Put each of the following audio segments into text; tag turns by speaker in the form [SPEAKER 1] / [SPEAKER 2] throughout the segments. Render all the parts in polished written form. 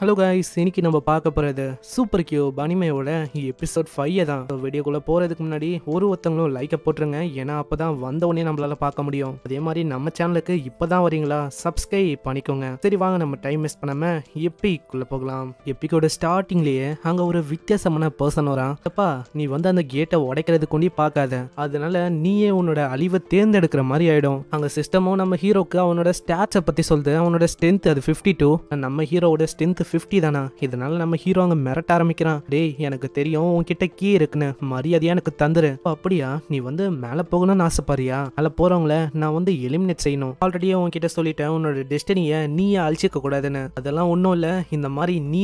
[SPEAKER 1] Hello guys, இன்னைக்கு நம்ம பார்க்க போகிறது சூப்பர் கியூப் அனிமேயோட எபிசோட் 5 தான். வீடியோக்குள்ளே போகிறதுக்கு முன்னாடி ஒருத்தங்களும் லைக்கை போட்டுருங்க, ஏன்னா அப்போ தான் வந்தவொடனே நம்மளால பார்க்க முடியும். அதே மாதிரி நம்ம சேனலுக்கு இப்போ தான் வரீங்களா, சப்ஸ்கிரைப் பண்ணிக்கோங்க. சரி வாங்க, நம்ம டைம் வேஸ்ட் பண்ணாமல் எப்பிக்குள்ளே போகலாம். எப்பிக்கோட ஸ்டார்டிங்லேயே அங்கே ஒரு வித்தியாசமான பர்சன் வரான். அப்பா, நீ வந்து அந்த கேட்டை உடைக்கிறதுக்கு கொண்டு பார்க்காத, அதனால நீயே உன்னோட அழிவை தேர்ந்தெடுக்கிற மாதிரி ஆயிடும். அங்கே சிஸ்டமும் நம்ம ஹீரோக்கு அவனோட ஸ்டாட்ஸை பற்றி சொல்லுது. அவனோட ஸ்ட்ரென்த் அது 52, நம்ம ஹீரோவோட ஸ்ட்ரென்த் 50 தானா. இதனால நம்ம ஹீரோ அங்க மிரட்ட ஆரம்பிக்கிறான். டேய், எனக்கு தெரியும் உன்கிட்ட கீ இருக்குன்னு, மரியாதையா எனக்கு தந்துரு. அப்படியா, நீ வந்து மேல போகணும்னு ஆசைப்பாரியா? மேல போறவங்கள நான் வந்து எலிமினேட் செய்யணும். ஆல்ரெடியே உன்கிட்ட சொல்லிட்டேன், உன்னோட டெஸ்டினியை நீயே அழிச்சிக்க கூடாதுன்னு. அதெல்லாம் ஒன்றும் இல்ல, இந்த மாதிரி நீ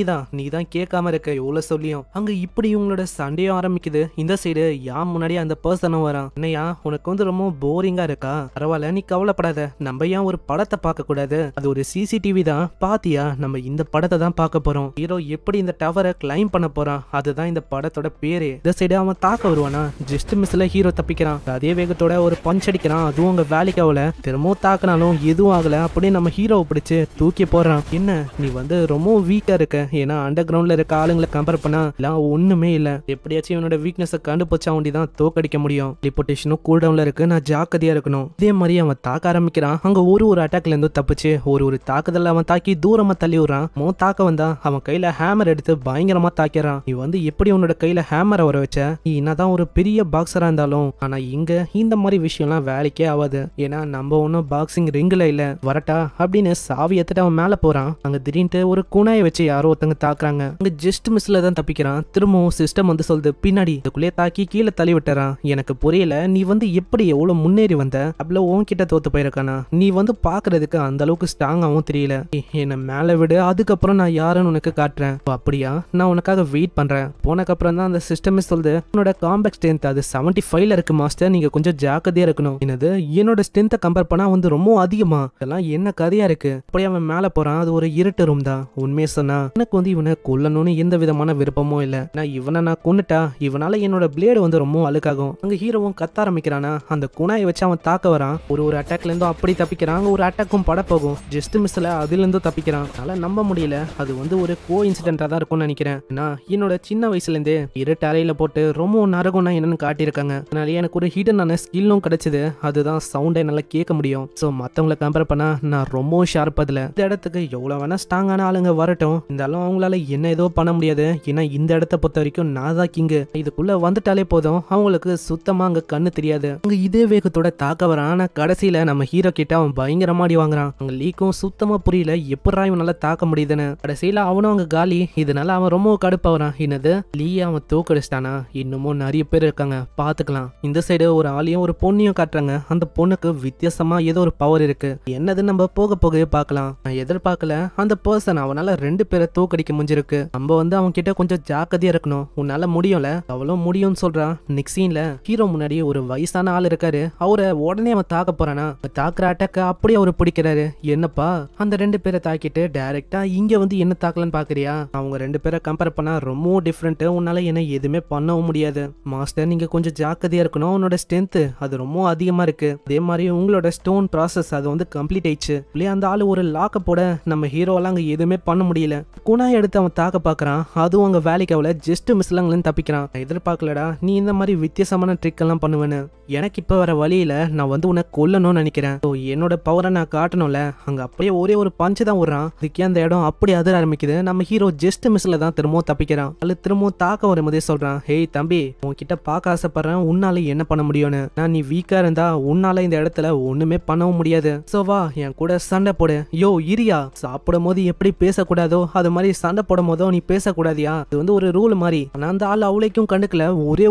[SPEAKER 1] தான் கேட்காம இருக்க எவ்வளவு சொல்லியும். அங்க இப்படி உங்களோட சண்டையும் ஆரம்பிக்குது. இந்த சைடு யான் முன்னாடி அந்த பர்சனும் வரான். என்னையா, உனக்கு வந்து ரொம்ப போரிங்கா இருக்கா? பரவாயில்ல, நீ கவலைப்படாத. நம்ம ஏன் ஒரு படத்தை பார்க்க கூடாது? அது ஒரு சிசிடிவி தான். பாத்தியா, நம்ம இந்த படத்தை தான் பார்க்க போறோம். ஹீரோ எப்படி இந்த டவரை கிளைம் பண்ண போறான், அதுதான் இந்த படத்தோட பேரு. இந்த சைடு அவன் தாக்க வருவானா, ஜஸ்ட் மிஸ்ல ஹீரோ தப்பிக்கிறான். அதே வேகத்தோட ஒரு பஞ்ச் அடிக்கிறான், அதுவும் அங்க வேலைக்கு ஆகல. திரும்பவும் தாக்கினாலும் எதுவும் ஆகல. அப்படியே நம்ம ஹீரோவை பிடிச்சு தூக்கி போடுறான். என்ன, நீ வந்து ரொம்ப வீக்கா இருக்க, ஏன்னா அண்டர் கிரவுண்ட்ல இருக்க ஆளுங்களை கம்பேர் பண்ணா எல்லாம் ஒண்ணுமே இல்ல. எப்படியாச்சும் இவனோட வீக்னஸ் கண்டுபிடிச்சா தான் தோக்கடிக்க முடியும். டெலிபோர்டேஷனும் கூல் டவுன்ல இருக்கு, நான் ஜாக்கிரதையா இருக்கணும். இதே மாதிரி அவன் தாக்க ஆரம்பிக்கிறான். அங்க ஒரு அட்டாக்ல இருந்து தப்பிச்சு ஒரு தாக்குதல் அவன் தாக்கி தூரமா தள்ளி விடுறான். தாக்க வந்தா அவன் கையில ஹேமர் எடுத்து பயங்கரமா தாக்கிறான். நீ வந்து எப்படி உன்னோட கையில ஹேமரை வர வச்ச? நீ என்னதான் ஒரு பெரிய பாக்ஸரா இருந்தாலும், ஆனா இங்க இந்த மாதிரி விஷயம்லாம் வேலைக்கே ஆகாது. ஏன்னா நம்ம ஒன்னும் பாக்ஸிங் ரிங்ல இல்ல, வரட்டா அப்படின்னு சாவி எடுத்துட்டு அவன் மேல போறான். அங்க திடீர்னு ஒரு குணாயை வச்சு யாரோ ஒருத்தங்க தாக்குறாங்க. அங்க ஜஸ்ட் மிஸ்ல தான் தப்பிக்கிறான். திரும்பவும் சிஸ்டம் வந்து சொல்லுது, பின்னாடி இதுக்குள்ளே தாக்கி கீழே தள்ளி விட்டுறான். எனக்கு புரியல, நீ வந்து எப்படி எவ்வளவு முன்னேறி வந்த? அவ்வளோ உன்கிட்ட தோத்து போயிருக்கானா? நீ வந்து பாக்குறதுக்கு அந்த அளவுக்கு ஸ்ட்ராங்காவும் தெரியல. என்ன மேல விடு, அதுக்கப்புறம் நான் யாருன்னு உனக்கு காட்டுறேன். அப்படியா, நான் உனக்காக வெயிட் பண்றேன். போனக்கப்புறம் தான் அந்த சிஸ்டமே சொல்லுது, உன்னோட காம்பேக்ட் ஸ்ட்ரென்த் அது 75ல இருக்கு மாஸ்டர், நீங்க கொஞ்சம் ஜாக்கிரதையா இருக்கணும். என்னது, என்னோட ஸ்ட்ரென்த்தை கம்பேர் பண்ணா வந்து ரொம்ப அதிகமா? இதெல்லாம் என்ன கதையா இருக்கு? அப்படி அவன் மேல போறான். அது ஒரு இருட்டு ரூம் தான். உண்மையை சொன்னா எனக்கு வந்து இவனை கொல்லணும்னு எந்த விதமான விருப்பமும் இல்ல. இவனை நான் கொன்னுட்டா இவனால என்னோட பிளேடு வந்து ரொம்ப அழுக்காகும். அங்க ஹீரோவும் கத்த ஆரம்பிக்கிறானா. அந்த குணாயை வச்சு அவன் தாக்க வரான். ஒரு அட்டாக்ல இருந்தும் அப்படி தப்பிக்கிறான். ஒரு அட்டாக்கும் பட போகும். ஜஸ்ட் மிஸ்ல அதுல இருந்தும் தப்பிக்கிறான். அதனால நம்ப முடியல, அது வந்து ஒரு கோ இன்சிடென்டா தான் இருக்கும்னு நினைக்கிறேன். நான் என்னோட சின்ன வயசுல இருந்தே இருட்டு அறையில போட்டு ரொம்ப நரகம்னா என்னன்னு காட்டியிருக்காங்க. அதனால எனக்கு ஒரு ஹிடனான ஸ்கில்லும் கிடைச்சது. அதுதான் சவுண்டை நல்லா கேட்க முடியும். ஸோ மற்றவங்களை கம்பேர் பண்ணா நான் ரொம்ப ஷார்ப். அதுல இந்த இடத்துக்கு எவ்வளவு வேணா ஸ்ட்ராங்கான ஆளுங்க வரட்டும், இருந்தாலும் அவங்களால என்ன ஏதோ பண்ண முடியாது. ஏன்னா இந்த இடத்த பொறுத்த வரைக்கும் நான் தான் கிங்கு. இதுக்குள்ள வந்துட்டாலே போதும், அவங்களுக்கு சுத்தமா அங்க கண்ணு தெரியாது. அங்க இதே வேகத்தோட தாக்க வரான். ஆனா கடைசியில நம்ம ஹீரோ கிட்ட அவன் பயங்கரமா அடி வாங்குறான். அங்க லீக்கும் சுத்தமா புரியல, எப்படா இவன் நல்லா தாக்க முடியுதுன்னு. கடைசியில அவனும் அங்க காலி. இதனால அவன் ரொம்ப கடுப்பா வரான். என்னது, லீயா அவன் தோக்கடிச்சிட்டானா? இன்னமும் நிறைய பேர் இருக்காங்க, பாத்துக்கலாம். இந்த சைடு ஒரு ஆளையும் ஒரு பொண்ணையும் காட்டுறாங்க. அந்த பொண்ணுக்கு வித்தியாசமா ஏதோ ஒரு பவர் இருக்கு. என்னது நம்ம போக போகவே பார்க்கலாம். நான் எதிர்பார்க்கல, அந்த பர்சன் அவனால 2 பேரை தோக்கடிக்க முடிஞ்சிருக்கு. நம்ம வந்து அவன் கிட்ட கொஞ்சம் ஜாக்கிரதையா இருக்கணும். உன்னால முடியும்ல? அவளும் முடியும்னு சொல்றான். நெக்ஸ்ட் சீன்ல ஹீரோ முன்னாடி ஒரு வயசான ஆள் இருக்காரு. அவரை உடனே அவன் தாக்க போறானா. தாக்குற அட்டாக்க அப்படியே அவரு பிடிக்கிறாரு. என்னப்பா, அந்த 2 பேரை தாக்கிட்டு டைரக்டா இங்க வந்து என்ன தாக்கலன்னு பாக்குறியா? அவங்க 2 பேரை கம்பேர் பண்ணா ரொம்ப டிஃப்ரெண்ட். உன்னால என்ன எதுவுமே பண்ணவும் முடியாது. மாஸ்டர், நீங்க கொஞ்சம் ஜாக்கிரதையா இருக்கணும். உன்னோட ஸ்ட்ரென்த் அது ரொம்ப அதிகமா இருக்கு. அதே மாதிரி உங்களோட ஸ்டோன் ப்ராசஸ் அது வந்து கம்ப்ளீட் ஆயிடுச்சு. இல்லையா, அந்த ஆளு ஒரு லாக்க போட நம்ம ஹீரோலாம் அங்க எதுவுமே பண்ண முடியல. குணாய் எடுத்து அவன் தாக்க பாக்குறான். அதுவும் அங்க வேலைக்கு அவளை ஜஸ்ட் மிஸ்லங்கன்னு தப்பிக்கிறான். எதிர்பார்க்கலடா நீ இந்த மாதிரி வித்தியாசமான ட்ரிக் எல்லாம் பண்ணுவேன்னு. எனக்கு இப்ப வர வழியில நான் வந்து உன்னை கொல்லணும்னு நினைக்கிறேன். என்னோட பவரை நான் காட்டணும்ல. அங்க அப்படியே ஒரு பஞ்சு தான் விடுறான். இதுக்கே அந்த இடம் அப்படி அதிர ஆரம்பிக்குது. நம்ம ஹீரோ ஜஸ்ட் மிஸ்ல தான் திரும்பவும் தப்பிக்கிறான். அது திரும்பவும் தாக்க வரும்போதே சொல்றான், ஹேய் தம்பி, உன்கிட்ட பார்க்க ஆசைப்படுறேன், உன்னால என்ன பண்ண முடியும்னு. நான் நீ வீக்கா இருந்தா உன்னால இந்த இடத்துல ஒண்ணுமே பண்ணவும் முடியாது. சோ வா, என் கூட சண்டை போடு. யோ இரியா, சாப்பிடும் போது எப்படி பேசக்கூடாதோ அது மாதிரி சண்டை போடும் போதோ நீ பேசக்கூடாதியா? இது வந்து ஒரு ரூல் மாதிரி. ஆனா அந்த ஆள் அவளைக்கும் கண்டுக்கல,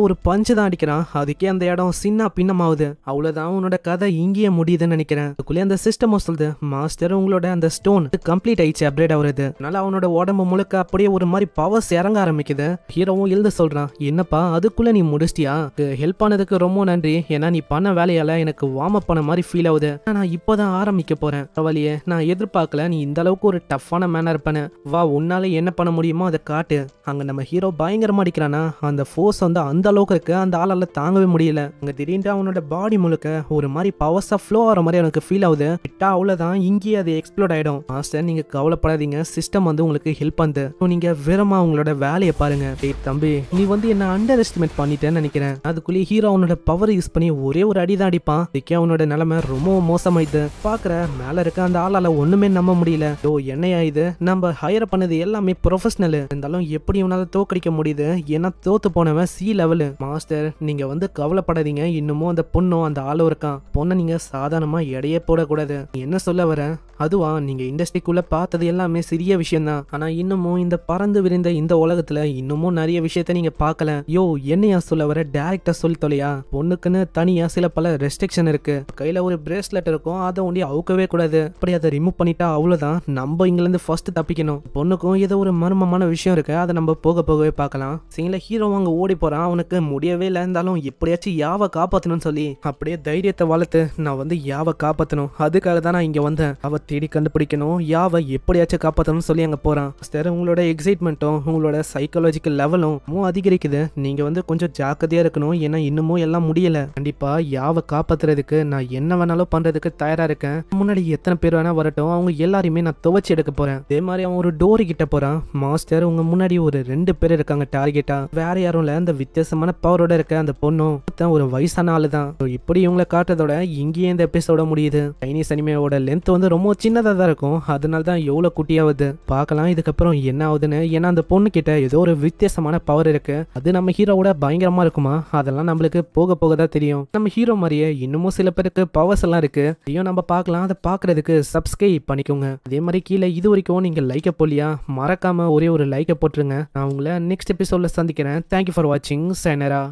[SPEAKER 1] ஒரு பஞ்சு தான் அடிக்கிறான். அதுக்கே அந்த இடம் சின்ன பின்னமாவுது. அவ்வளவுதான், உன்னோட கதை இங்கேயே முடியுதுன்னு நினைக்கிறேன். அதுக்குள்ளே அந்த சிஸ்டம் சொல்லுது, மாஸ்டர் உங்களோட அந்த ஸ்டோன் கம்ப்ளீட் ஆயிடுச்சு, அப்கிரேட் ஆகுறது. அதனால அவனோட உடம்பு முழுக்க அப்படியே ஒரு மாதிரி பவர்ஸ் இறங்க ஆரம்பிக்குது. ஹீரோவும் எழுத சொல்றான், என்னப்பா அதுக்குள்ள நீ முடிச்சிட்டியா? ஹெல்ப் பண்ணதுக்கு ரொம்ப நன்றி. ஏன்னா நீ பண்ண வேலையால எனக்கு வார்ம் அப் பண்ண மாதிரி ஃபீல் ஆகுது. நான் இப்போதான் ஆரம்பிக்க போறேன். பரவாயில்லையே, நான் எதிர்பார்க்கல நீ இந்த அளவுக்கு ஒரு டஃப்பான மேனா இருப்பேன்னு. வா, உன்னால என்ன பண்ண முடியுமோ அதை காட்டு. அங்க நம்ம ஹீரோ பயங்கரமா அடிக்கிறானா. அந்த ஃபோர்ஸ் வந்து அந்த அளவுக்கு இருக்கு, அந்த ஆளால தாங்கவே முடியல. அங்க திடீர்னு அவனோட பாடி முழுக்க ஒரு மாதிரி பவர்ஸா ஃப்ளோ ஆகிற மாதிரி எனக்கு ஃபீல் ஆகுது. விட்டா அவ்வளவுதான், இங்கேயே அது எக்ஸ்ப்ளோட் ஆயிடும். மாஸ்டர் நீங்க கவலைப்படாதீங்க, சிஸ்டம் சிஸ்டம் வந்து உங்களுக்கு ஹெல்ப் பண்ணுது. நீங்க வெறுமா உங்களோட வேலையை பாருங்க. டேய் தம்பி, நீ வந்து என்ன அண்டர் எஸ்டிமேட் பண்ணிட்டேன்னு நினைக்கிறேன். அதுக்குள்ளே ஹீரோ அவனோட பவர் யூஸ் பண்ணி ஒரே ஒரு அடி தான் அடிப்பான். இதுக்கே அவனோட நிலைமை ரொம்ப மோசமாயிடுது. பாக்குற மேல இருக்க அந்த ஆளால ஒண்ணுமே நம்ப முடியல. ஓ என்னையா இது, நம்ம ஹையர் பண்ணது எல்லாமே ப்ரொஃபஷனல், இருந்தாலும் எப்படி இவனால தோக்கடிக்க முடியுது? ஏன்னா தோத்து போனவன் சி லெவலு. மாஸ்டர் நீங்க வந்து கவலைப்படாதீங்க, இன்னமும் அந்த பொண்ணும் அந்த ஆளும் இருக்கான். பொண்ணை நீங்க சாதாரணமா எடையே போடக்கூடாது. என்ன சொல்ல வர? அதுவா, நீங்க இண்டஸ்ட்ரிக்குள்ள பார்த்தது எல்லாமே சிறிய விஷயம் தான். ஆனா இன்னமும் இந்த பறந்து விரிந்த இந்த உலகத்துல இன்னமும் நிறைய விஷயத்த நீங்க பார்க்கல. யோ என்னையா சொல்ல வர? டைரக்டா சொல்லி தொலையா. பொண்ணுக்குன்னு தனியா சில பல ரெஸ்ட்ரிக்ஷன் இருக்கு. கையில ஒரு பிரேஸ்லெட் இருக்கும், அதை ஒண்டி அவுக்கவே கூடாது. அப்படி அதை ரிமூவ் பண்ணிட்டா அவ்வளவுதான், நம்ம இங்க இருந்து ஃபர்ஸ்ட் தப்பிக்கணும். பொண்ணுக்கும் ஏதோ ஒரு மர்மமான விஷயம் இருக்கு, அதை நம்ம போக போகவே பார்க்கலாம். சீன்ல ஹீரோ அங்க ஓடி போறான். அவனுக்கு முடியவே இல்லை, இருந்தாலும் எப்படியாச்சும் யாவை காப்பாத்தணும்னு சொல்லி அப்படியே தைரியத்தை வளர்த்து நான் வந்து யாவை காப்பாத்தணும், அதுக்காக தான் நான் இங்க வந்தேன். அவ தேடி கண்டுபிடிக்கணும், யாவை எப்படியாச்சும் காப்பாற்றணும்னு சொல்லி அங்கே போகிறான். சார் உங்களோட எக்ஸைட்மெண்ட்டும் உங்களோட சைக்காலஜிக்கல் லெவலும் அதிகரிக்குது. நீங்கள் வந்து கொஞ்சம் ஜாக்கிரதையாக இருக்கணும், ஏன்னா இன்னமும் எல்லாம் முடியலை. கண்டிப்பாக யாவை காப்பாற்றுறதுக்கு நான் என்ன வேணாலும் பண்ணுறதுக்கு தயாராக இருக்கேன். முன்னாடி எத்தனை பேர் வேணா வரட்டும், அவங்க எல்லாரையுமே நான் துவச்சி எடுக்க போகிறேன். அதே மாதிரி அவன் ஒரு டோரி கிட்ட போகிறான். மாஸ்டர் உங்க முன்னாடி ஒரு 2 பேர் இருக்காங்க டார்கெட்டா. வேற யாரும் இல்லை, அந்த வித்தியாசமான பவரோட இருக்க அந்த பொண்ணும் ஒரு வயசான ஆளு தான். இப்படி இவங்களை காட்டுறதோட இங்கேயே இந்த எபிசோட முடியுது. சைனீஸ் அனிமையோட லென்த் வந்து ரொம்ப சின்னதாக தான் இருக்கும், அதனால தான் எவ்வளோ குட்டியாவது. பார்க்கலாம் இதுக்கப்புறம் என்ன ஆகுதுன்னு. ஏன்னா அந்த பொண்ணு கிட்ட ஏதோ ஒரு வித்தியாசமான பவர் இருக்கு, அது நம்ம ஹீரோவோட பயங்கரமா இருக்குமா, அதெல்லாம் நம்மளுக்கு போக போக தான் தெரியும். நம்ம ஹீரோ மாதிரியே இன்னமும் சில பேருக்கு பவர்ஸ் எல்லாம் இருக்கு, அதையும் நம்ம பார்க்கலாம். அதை பார்க்கறதுக்கு சப்ஸ்கிரைப் பண்ணிக்கோங்க. அதே மாதிரி கீழே இது வரைக்கும் நீங்க லைக்க போலியா, மறக்காம ஒரே ஒரு லைக்கை போட்டுருங்க. நான் உங்களை நெக்ஸ்ட் எபிசோட்ல சந்திக்கிறேன். தேங்க்யூ ஃபார் வாட்சிங். சைனரா.